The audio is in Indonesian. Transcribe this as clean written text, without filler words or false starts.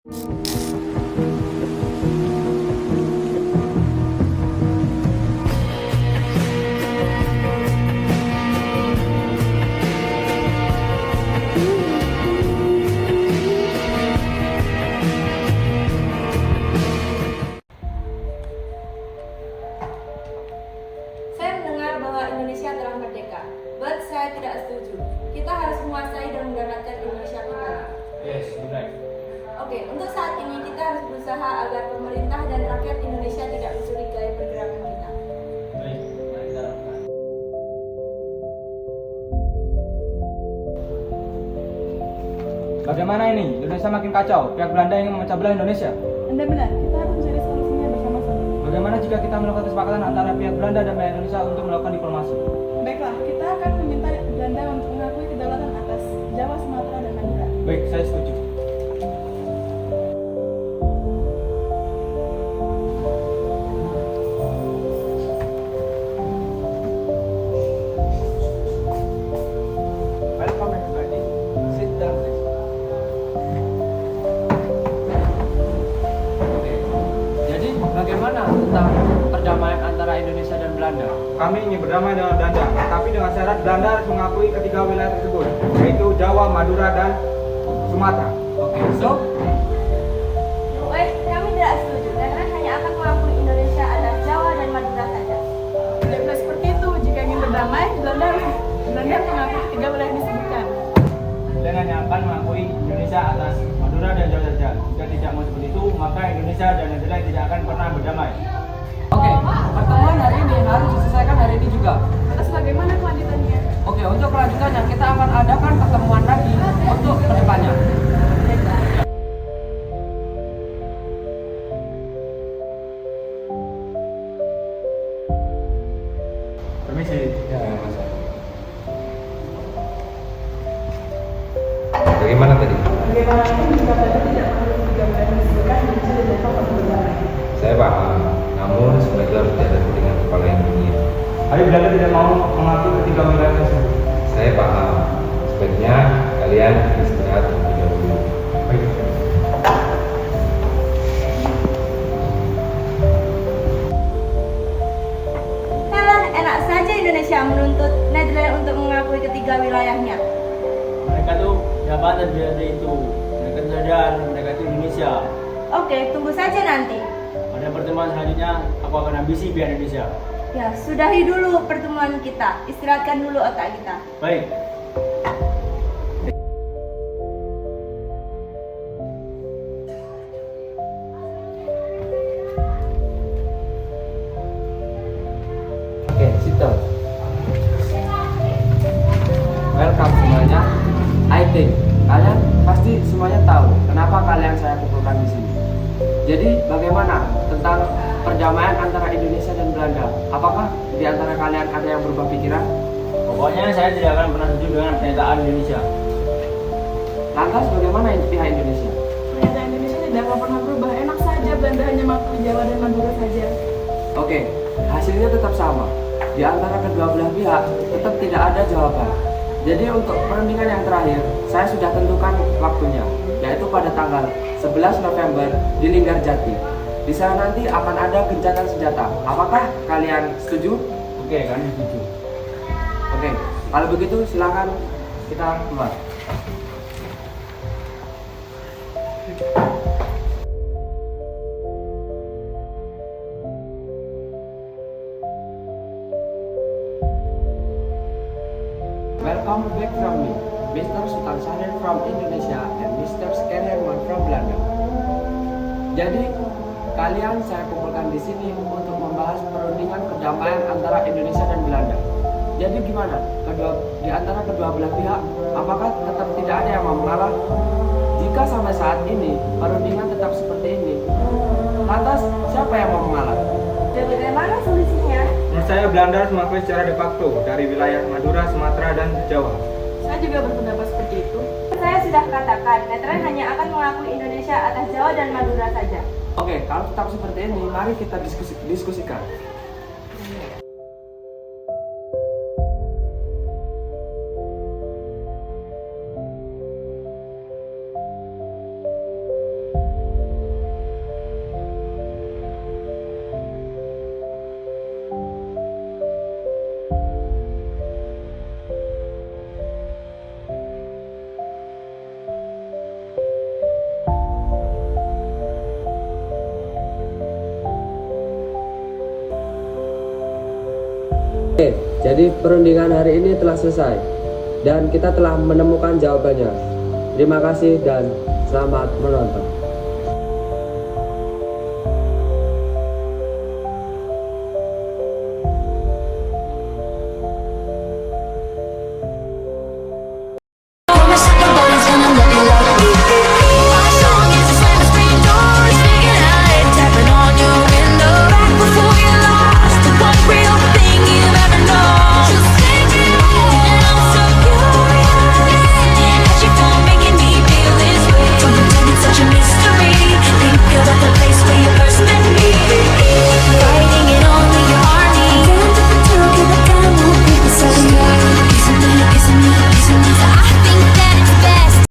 Saya mendengar bahwa Indonesia telah merdeka, but saya tidak setuju. Kita harus menguasai dan mendapatkan Indonesia kembali. Yes, you're right. Oke, untuk saat ini kita harus berusaha agar pemerintah dan rakyat Indonesia tidak mencurigai pergerakan kita. Baik, mari kita lakukan. Bagaimana ini? Indonesia makin kacau. Pihak Belanda ingin memecah belah Indonesia. Anda benar, kita harus mencari solusinya bersama-sama. Bagaimana jika kita melakukan kesepakatan antara pihak Belanda dan pihak Indonesia untuk melakukan diplomasi? Baiklah, kita akan meminta Belanda untuk mengakui kedaulatan atas Jawa, Sumatera, dan Madura. Baik, saya setuju. Welcome everybody. Sit down please. Oke. Jadi bagaimana tentang perdamaian antara Indonesia dan Belanda? Kami ingin berdamai dengan Belanda, tapi dengan syarat Belanda harus mengakui ketiga wilayah tersebut, yaitu Jawa, Madura, dan Sumatera. Oke, so Baik, kami tidak setuju. Netherlands hanya akan mengakui Indonesia atas Jawa dan Madura saja. Tidak boleh seperti itu. Jika ingin berdamai, Belanda mengakui ketiga wilayah yang disebutkan. dan hanya akan mengakui Indonesia atas Madura dan Jawa saja. Jika tidak mau seperti itu, maka Indonesia dan Netherlands tidak akan pernah berdamai. Oke, pertemuan hari ini harus diselesaikan hari ini juga. Terus bagaimana kelanjutannya? Oke, untuk kelanjutannya kita akan adakan pertemuan lagi untuk kedepannya. Permisi. Ya, Mas. Bagaimana tadi? Bagaimanapun jika Belanda tidak mengakui ketiga wilayah yang disebutkan, Indonesia dan Jawa pasti berdamai. Saya paham, namun semua itu harus dihadapi dengan kepala yang dingin. Tapi Belanda tidak mau mengakui ketiga wilayah tersebut. Saya paham, sebaiknya kalian istirahat terlebih dahulu. Baik. Alah, enak saja Indonesia menuntut Netherlands untuk mengakui ketiga wilayahnya. Mereka tuh jabatan Belanda itu. Mereka sadar mereka itu Indonesia. Oke, tunggu saja nanti. Pada pertemuan selanjutnya, aku akan ambisi biar Indonesia. Ya, sudahi dulu pertemuan kita. Istirahatkan dulu otak kita. Baik. Oke, sit down. Welcome semuanya. I think kalian pasti semuanya tahu kenapa kalian saya kumpulkan di sini. Jadi bagaimana tentang perdamaian antara Indonesia dan Belanda? Apakah di antara kalian ada yang berubah pikiran? Pokoknya saya tidak akan pernah setuju dengan pernyataan Indonesia. Lantas bagaimana pihak Indonesia? Pernyataan Indonesia tidak akan pernah berubah. Enak saja Belanda hanya mengakui Jawa dan Madura saja. Oke, hasilnya tetap sama. Di antara kedua belah pihak tetap tidak ada jawaban. Jadi untuk perundingan yang terakhir, saya sudah tentukan waktunya, yaitu pada tanggal 11 November di Linggarjati. Di sana nanti akan ada gencatan senjata. Apakah kalian setuju? Oke, kami setuju. Oke, kalau begitu silakan kita keluar. Welcome back from me, Mr. Sultan Syahrir from Indonesia and Mr. Skerherman from Belanda. Jadi, kalian saya kumpulkan di sini untuk membahas perundingan perdamaian antara Indonesia dan Belanda. Jadi gimana? Di antara kedua belah pihak, apakah tetap tidak ada yang mau mengalah? Jika sampai saat ini perundingan tetap seperti ini, lantas siapa yang mau mengalah? Dan bagaimana solusinya? Menurut saya Belanda harus mengakui secara de facto dari wilayah Madura, Sumatera, dan Jawa. Saya juga berpendapat seperti itu. Saya sudah katakan, Netherlands hanya akan mengakui Indonesia atas Jawa dan Madura saja. Oke, kalau tetap seperti ini, mari kita diskusikan. Jadi perundingan hari ini telah selesai dan kita telah menemukan jawabannya. Terima kasih dan selamat menonton.